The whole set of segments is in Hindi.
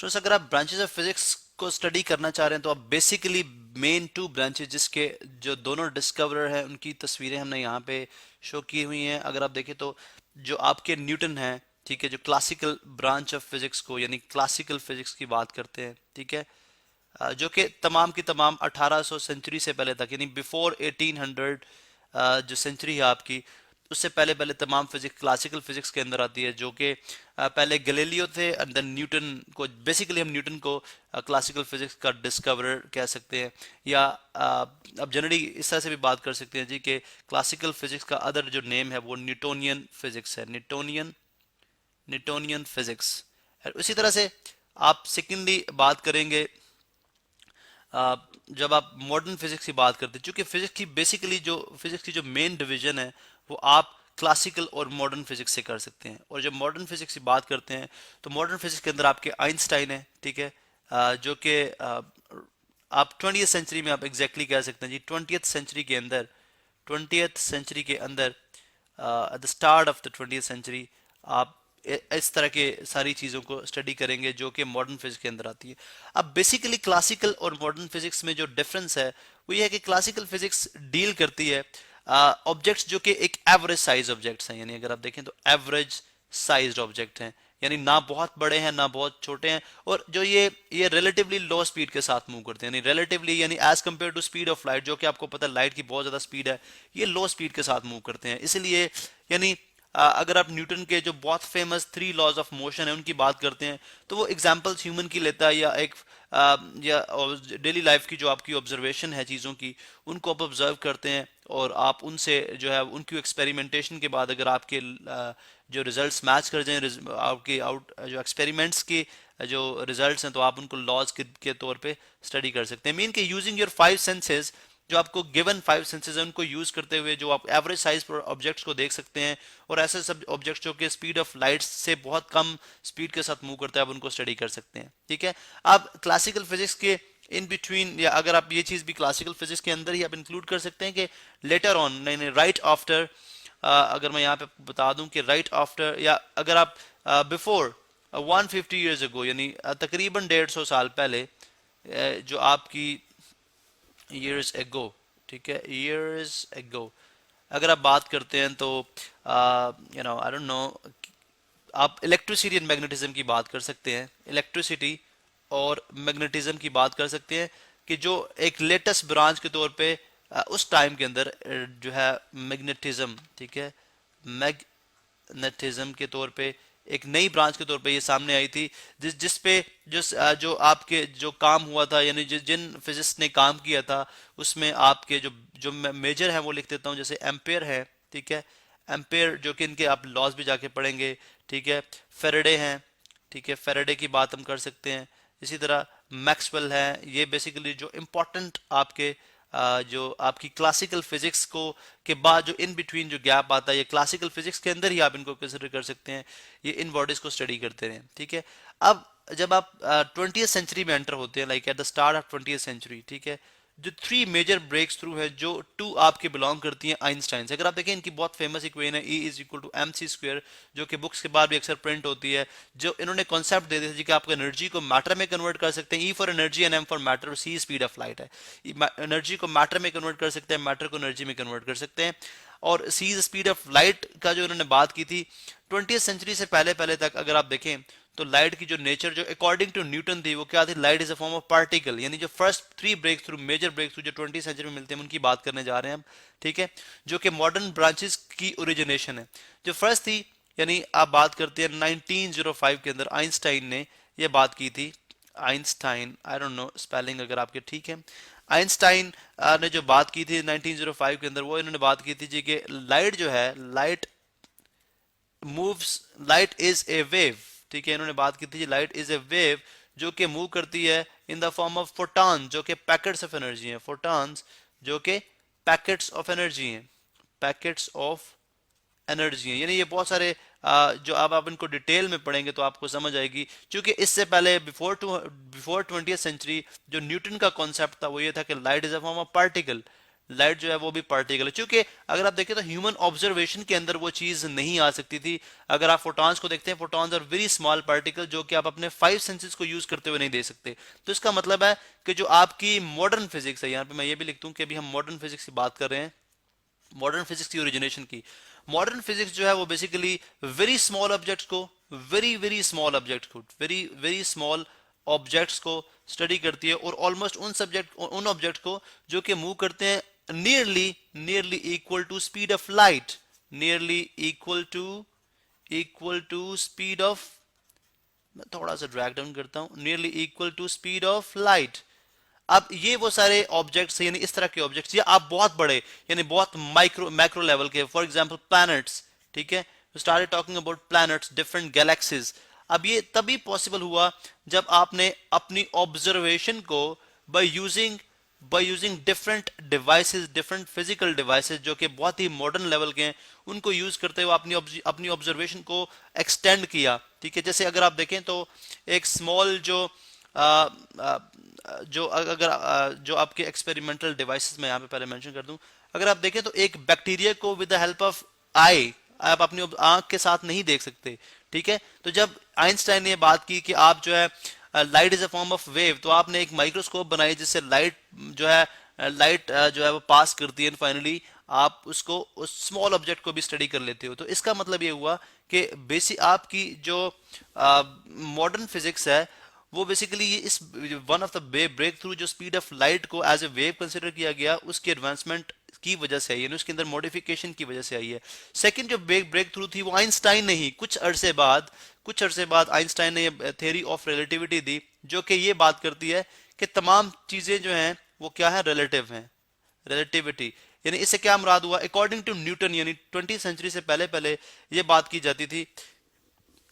स्टूडेंट्स अगर आप ब्रांचेस ऑफ फिजिक्स को स्टडी करना चाह रहे हैं तो आप बेसिकली मेन टू ब्रांचेस जिसके जो दोनों डिस्कवरर हैं उनकी तस्वीरें हमने यहाँ पे शो की हुई हैं। अगर आप देखें तो जो आपके न्यूटन हैं, ठीक है, जो क्लासिकल ब्रांच ऑफ फिजिक्स को यानी क्लासिकल फिजिक्स की बात करते हैं, ठीक है, जो कि तमाम की तमाम 1800 सेंचुरी से पहले तक यानी बिफोर 1800, जो सेंचुरी है आपकी उससे पहले पहले तमाम फिजिक्स क्लासिकल फिजिक्स के अंदर आती है, जो कि पहले गैलीलियो थे एंड देन न्यूटन को बेसिकली हम न्यूटन को क्लासिकल फिजिक्स का डिस्कवरर कह सकते हैं। या अब जनरली इस तरह से भी बात कर सकते हैं जी कि क्लासिकल फिजिक्स का अदर जो नेम है वो न्यूटोनियन फिजिक्स है, न्यूटोनियन न्यूटोनियन फिजिक्स। उसी तरह से आप सेकेंडली बात करेंगे जब आप मॉडर्न फिजिक्स की बात करते हैं, क्योंकि फिजिक्स की जो मेन डिवीजन है वो आप क्लासिकल और मॉडर्न फिजिक्स से कर सकते हैं। और जब मॉडर्न फिजिक्स की बात करते हैं तो मॉडर्न फिजिक्स के अंदर आपके आइंस्टाइन है, ठीक है, जो कि आप 20th सेंचुरी में आप एग्जैक्टली कह सकते हैं जी 20th सेंचुरी के अंदर at the start of the 20th century आप इस तरह के सारी चीज़ों को स्टडी करेंगे जो कि मॉडर्न फिजिक्स के अंदर आती है। अब बेसिकली क्लासिकल और मॉडर्न फिजिक्स में जो डिफरेंस है वो ये है कि क्लासिकल फिजिक्स डील करती है ऑब्जेक्ट्स जो कि एक एवरेज साइज ऑब्जेक्ट्स हैं, यानी अगर आप देखें तो एवरेज साइज्ड ऑब्जेक्ट हैं, यानी ना बहुत बड़े हैं ना बहुत छोटे हैं, और जो ये रिलेटिवली लो स्पीड के साथ मूव करते हैं, यानी रिलेटिवली यानी as compared to speed of light, जो कि आपको पता है लाइट की बहुत ज़्यादा स्पीड है, ये लो स्पीड के साथ मूव करते हैं। इसलिए यानी अगर आप न्यूटन के जो बहुत फेमस 3 लॉज ऑफ मोशन है उनकी बात करते हैं तो वो एग्जांपल्स ह्यूमन की लेता है, या एक या डेली लाइफ की जो आपकी ऑब्जर्वेशन है चीज़ों की उनको आप ऑब्जर्व करते हैं, और आप उनसे जो है उनकी एक्सपेरिमेंटेशन के बाद अगर आपके जो रिजल्ट्स मैच कर जाएं आपके आउट जो एक्सपेरिमेंट्स के जो रिजल्ट्स हैं तो आप उनको लॉज के तौर पे स्टडी कर सकते हैं। मीन के यूजिंग योर 5 सेंसेस, जो आपको गिवन 5 सेंसेस है उनको यूज करते हुए जो आप एवरेज साइज ऑब्जेक्ट्स को देख सकते हैं, और ऐसे सब ऑब्जेक्ट्स जो कि स्पीड ऑफ लाइट से बहुत कम स्पीड के साथ मूव करते हैं आप उनको स्टडी कर सकते हैं, ठीक है। आप क्लासिकल फिजिक्स के इन बिटवीन, या अगर आप ये चीज भी क्लासिकल फिजिक्स के अंदर ही आप इंक्लूड कर सकते हैं कि लेटर ऑन नहीं राइट आफ्टर, अगर मैं यहाँ पे बता दूं कि राइट आफ्टर, या अगर आप बिफोर 150 ईयर्स अगो यानी तकरीबन 150 साल पहले, जो आपकी ईयर्स एगो, ठीक है, ईयर्स एगो अगर आप बात करते हैं तो आई डोंट नो, आप इलेक्ट्रिसिटी एंड मैग्नेटिज्म की बात कर सकते हैं, इलेक्ट्रिसिटी और मैग्नेटिज्म की बात कर सकते हैं कि जो एक लेटेस्ट ब्रांच के तौर पे उस टाइम के अंदर जो है मैग्नेटिज्म, ठीक है, मैग्नेटिज्म के तौर पे एक नई ब्रांच के तौर पे ये सामने आई थी, जिस पे जो आपके जो काम हुआ था, यानी जिन फिजिक्स ने काम किया था उसमें आपके जो जो मेजर है वो लिख देता हूँ, जैसे एम्पेयर है, ठीक है, एम्पेयर जो कि इनके आप लॉज भी जाके पढ़ेंगे, ठीक है, फेरेडे हैं, ठीक है, फेरेडे की बात हम कर सकते हैं, इसी तरह मैक्सवेल है। ये बेसिकली जो इम्पोर्टेंट आपके जो आपकी क्लासिकल फिजिक्स को के बाद जो इन बिटवीन जो गैप आता है, ये क्लासिकल फिजिक्स के अंदर ही आप इनको कंसिडर कर सकते हैं, ये इन बॉडीज को स्टडी करते हैं, ठीक है। अब जब आप 20th सेंचुरी में एंटर होते हैं, like at the start of 20th century, ठीक है, जो 3 मेजर ब्रेक्स थ्रू है जो 2 आपके बिलोंग करती हैं आइंस्टाइन से। अगर आप देखें इनकी बहुत फेमस इक्वेशन है E = mc², जो कि बुक्स के बाद भी अक्सर प्रिंट होती है, जो इन्होंने कॉन्सेप्ट दे दिया था कि आप एनर्जी को मैटर में कन्वर्ट कर सकते हैं, E for energy and M for matter, C speed of light है, एनर्जी को मैटर में कन्वर्ट कर सकते हैं, मैटर को एनर्जी में कन्वर्ट कर सकते हैं, और C स्पीड ऑफ लाइट का जो इन्होंने बात की थी 20th सेंचुरी से पहले पहले तक अगर आप देखें तो लाइट की जो नेचर जो अकॉर्डिंग टू न्यूटन थी वो क्या थी, light is a form of particle, यानी जो फर्स्ट 3 मेजर ब्रेक थ्रू जो 20th सेंचुरी में मिलते हैं उनकी बात करने जा रहे हैं हम, ठीक है, जो कि मॉडर्न ब्रांचेस की ओरिजिनेशन है। जो फर्स्ट थी, यानी आप बात करते हैं 1905 के अंदर आइंस्टाइन ने ये बात की थी, Einstein, I don't know spelling अगर आपके ठीक है, आइंस्टाइन ने जो बात की थी 1905 के अंदर, वो इन्होंने बात की थी जी कि लाइट जो है, moves light is a wave, ठीक है, इन्होंने बात की थी लाइट इज ए वेव जो कि मूव करती है in the form of photon, जो कि पैकेट्स ऑफ एनर्जी हैं, फोटॉन्स जो कि पैकेट्स ऑफ एनर्जी हैं, पैकेट्स ऑफ एनर्जी है। यानी ये बहुत सारे जो अब आप इनको डिटेल में पढ़ेंगे तो आपको समझ आएगी, क्योंकि इससे पहले बिफोर 20th सेंचुरी जो न्यूटन का कॉन्सेप्ट था वो ये था कि light is a form of particle, light जो है वो भी पार्टिकल है। क्योंकि अगर आप देखें तो ह्यूमन ऑब्जर्वेशन के अंदर वो चीज नहीं आ सकती थी। अगर आप फोटॉन्स को देखते हैं, photons are very small particle जो कि आप अपने 5 सेंसेस को यूज करते हुए नहीं देख सकते। तो इसका मतलब है कि जो आपकी मॉडर्न फिजिक्स है, यहाँ पे मैं ये भी लिखता हूँ कि अभी हम मॉडर्न फिजिक्स की बात कर रहे हैं, मॉडर्न फिजिक्स की ओरिजिनेशन की। मॉडर्न फिजिक्स जो है वो बेसिकली वेरी स्मॉल ऑब्जेक्ट्स को, वेरी वेरी स्मॉल ऑब्जेक्ट को, वेरी वेरी स्मॉल ऑब्जेक्ट्स को स्टडी करती है, और ऑलमोस्ट उन ऑब्जेक्ट को जो कि मूव करते हैं nearly nearly equal to speed of light, nearly equal to speed of, मैं थोड़ा सा ड्रैग डाउन करता हूं, nearly equal to speed of light. अब ये वो सारे ऑब्जेक्ट्स, यानी इस तरह के ऑब्जेक्ट्स, या आप बहुत बड़े यानी बहुत माइक्रो मैक्रो लेवल के, फॉर एग्जांपल प्लैनेट्स, ठीक है, started talking about planets, different galaxies. अब ये तभी पॉसिबल हुआ जब आपने अपनी ऑब्जर्वेशन को by using different devices, different physical devices जो कि बहुत ही मॉडर्न लेवल के हैं, उनको यूज करते हुए अपनी ऑब्जर्वेशन को एक्सटेंड किया। ठीक है, जैसे अगर आप देखें तो एक स्मॉल आ, आ, जो आपके एक्सपेरिमेंटल डिवाइसेस में यहाँ पे पहले मेंशन कर दूं, अगर आप देखें तो एक बैक्टीरिया को विद द हेल्प ऑफ आई आप अपनी आंख के साथ नहीं देख सकते। ठीक है, तो जब आइंस्टाइन ने बात की कि आप जो है light is a form of wave, तो आपने एक माइक्रोस्कोप बनाई जिससे लाइट जो है वो पास करती है, फाइनली आप उसको उस स्मॉल ऑब्जेक्ट को भी स्टडी कर लेते हो। तो इसका मतलब ये हुआ कि बेसिक आपकी जो मॉडर्न फिजिक्स है वो बेसिकली ये इस one of the breakthrough जो स्पीड ऑफ लाइट को एज ए वेव कंसिडर किया गया, उसकी एडवांसमेंट की वजह से आई है, उसके अंदर मॉडिफिकेशन की वजह से आई है। सेकंड जो ब्रेक थ्रू थी वो आइंस्टाइन ने ही कुछ अरसे बाद आइंस्टाइन ने ये थ्योरी ऑफ रिलेटिविटी दी, जो कि ये बात करती है कि तमाम चीजें जो हैं वो क्या है, रिलेटिव हैं, रिलेटिविटी। यानी इससे क्या मुराद हुआ, अकॉर्डिंग टू न्यूटन, यानी 20वीं सेंचुरी से पहले पहले ये बात की जाती थी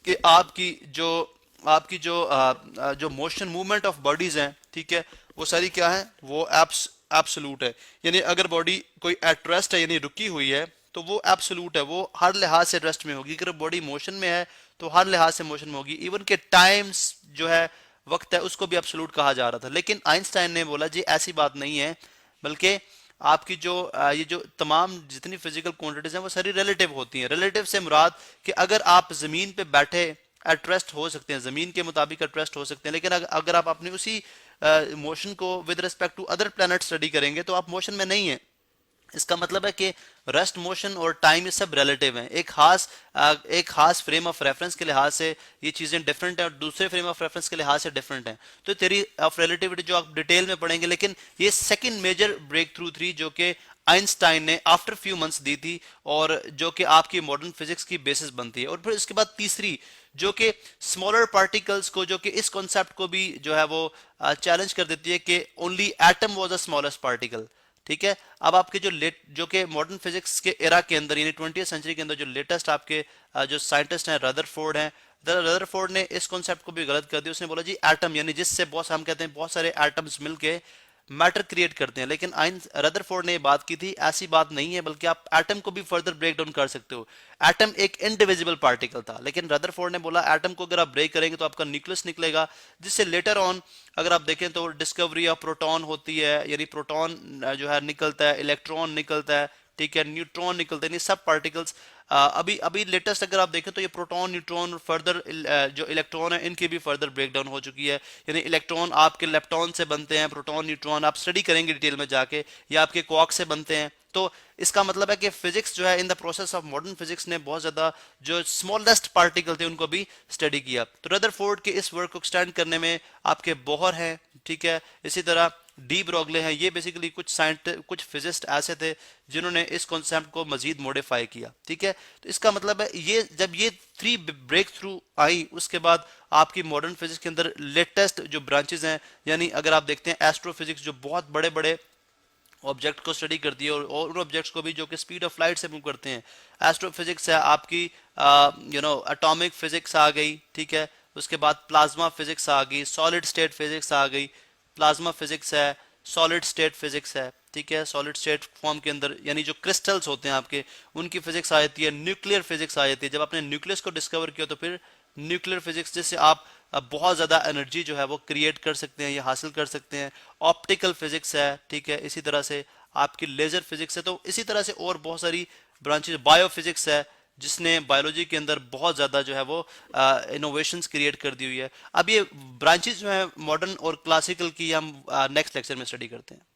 कि आपकी जो मोशन मूवमेंट ऑफ बॉडीज हैं, ठीक है, वो सारी क्या है, वो एब्सोलूट है। यानी अगर बॉडी कोई एट रेस्ट है यानी रुकी हुई है तो वो एब्सोलूट है, वो हर लिहाज से रेस्ट में होगी। अगर बॉडी मोशन में है तो हर लिहाज से मोशन में होगी। इवन के टाइम्स जो है, वक्त है, उसको भी एब्सोलूट कहा जा रहा था। लेकिन आइंस्टाइन ने बोला जी ऐसी बात नहीं है, बल्कि आपकी ये जो तमाम जितनी फिजिकल क्वांटिटीज हैं वो सारी रिलेटिव होती हैं। रिलेटिव से मुराद कि अगर आप जमीन पे बैठे एट रेस्ट हो सकते हैं, जमीन के मुताबिक एट रेस्ट हो सकते हैं, लेकिन अगर आप अपनी उसी मोशन को with respect to other planet study करेंगे तो आप मोशन में नहीं है। इसका मतलब है कि रेस्ट, मोशन और टाइम ये सब रिलेटिव हैं। एक खास फ्रेम ऑफ रेफरेंस के लिहाज से ये चीजें डिफरेंट हैं और दूसरे फ्रेम ऑफ रेफरेंस के लिहाज से डिफरेंट हैं। तो थ्योरी ऑफ रिलेटिविटी जो आप डिटेल में पढ़ेंगे, लेकिन ये सेकंड मेजर ब्रेक थ्रू थी जो कि आइंस्टाइन ने आफ्टर फ्यू मंथ्स दी थी, और जो कि आपकी मॉडर्न फिजिक्स की बेसिस बनती है। और फिर इसके बाद तीसरी जो कि स्मॉलर पार्टिकल्स को, जो कि इस कॉन्सेप्ट को भी जो है वो चैलेंज कर देती है कि only atom was the smallest particle. ठीक है, अब आपके जो कि मॉडर्न फिजिक्स के एरा के अंदर यानी 20वीं सेंचुरी के अंदर जो लेटेस्ट आपके जो साइंटिस्ट हैं, रदरफोर्ड हैं, रदरफोर्ड ने इस कॉन्सेप्ट को भी गलत कर दिया। उसने बोला जी एटम यानी जिससे बहुत, हम कहते हैं बहुत सारे एटम्स मिलके मैटर क्रिएट करते हैं, लेकिन रदरफोर्ड ने ये बात की थी ऐसी बात नहीं है, बल्कि आप एटम को भी फर्दर ब्रेक डाउन कर सकते हो। एटम एक इनडिविजिबल पार्टिकल था, लेकिन रदरफोर्ड ने बोला एटम को अगर आप ब्रेक करेंगे तो आपका न्यूक्लियस निकलेगा, जिससे लेटर ऑन अगर आप देखें तो डिस्कवरी ऑफ प्रोटॉन होती है, यानी प्रोटॉन जो है निकलता है, इलेक्ट्रॉन निकलता है, ठीक है, न्यूट्रॉन निकलते हैं, सब पार्टिकल्स अभी अभी लेटेस्ट अगर आप देखें तो ये प्रोटॉन, न्यूट्रॉन और फर्दर जो इलेक्ट्रॉन है इनकी भी फर्दर ब्रेकडाउन हो चुकी है। यानी इलेक्ट्रॉन आपके लेप्टॉन से बनते हैं, प्रोटॉन न्यूट्रॉन आप स्टडी करेंगे डिटेल में जाके, या आपके क्वार्क से बनते हैं। तो इसका मतलब है कि फिजिक्स जो है in the process of modern physics ने बहुत ज्यादा जो स्मॉलेस्ट पार्टिकल थे उनको भी स्टडी किया। तो रदरफोर्ड के इस वर्क को एक्सटेंड करने में आपके बोहर हैं, ठीक है, इसी तरह डी ब्रोगले हैं, ये बेसिकली कुछ फिजिस्ट ऐसे थे जिन्होंने इस कॉन्सेप्ट को मजीद मॉडिफाई किया। ठीक है, तो इसका मतलब है ये जब ये 3 ब्रेक थ्रू आई, उसके बाद आपकी मॉडर्न फिजिक्स के अंदर लेटेस्ट जो ब्रांचेस हैं, यानी अगर आप देखते हैं एस्ट्रोफिजिक्स जो बहुत बड़े बड़े ऑब्जेक्ट को स्टडी करती है, और उन ऑब्जेक्ट्स को भी जो कि स्पीड ऑफ लाइट से मूव करते हैं। एस्ट्रोफिजिक्स है आपकी, एटॉमिक फिजिक्स आ गई, ठीक है, उसके बाद प्लाज्मा फिजिक्स आ गई, सॉलिड स्टेट फिजिक्स आ गई, प्लाज्मा फिजिक्स है, सॉलिड स्टेट फिजिक्स है, ठीक है, सॉलिड स्टेट फॉर्म के अंदर यानी जो क्रिस्टल्स होते हैं आपके, उनकी फिजिक्स आ जाती है, न्यूक्लियर फिजिक्स आ जाती है। जब आपने न्यूक्लियस को डिस्कवर किया तो फिर न्यूक्लियर फिजिक्स, जिससे आप बहुत ज़्यादा एनर्जी जो है वो क्रिएट कर सकते हैं या हासिल कर सकते हैं। ऑप्टिकल फिजिक्स है, ठीक है, इसी तरह से आपकी लेजर फिजिक्स है, तो इसी तरह से और बहुत सारी ब्रांचेज, बायोफिजिक्स है जिसने बायोलॉजी के अंदर बहुत ज़्यादा जो है वो इनोवेशंस क्रिएट कर दी हुई है। अब ये ब्रांचेज जो है मॉडर्न और क्लासिकल की हम नेक्स्ट लेक्चर में स्टडी करते हैं।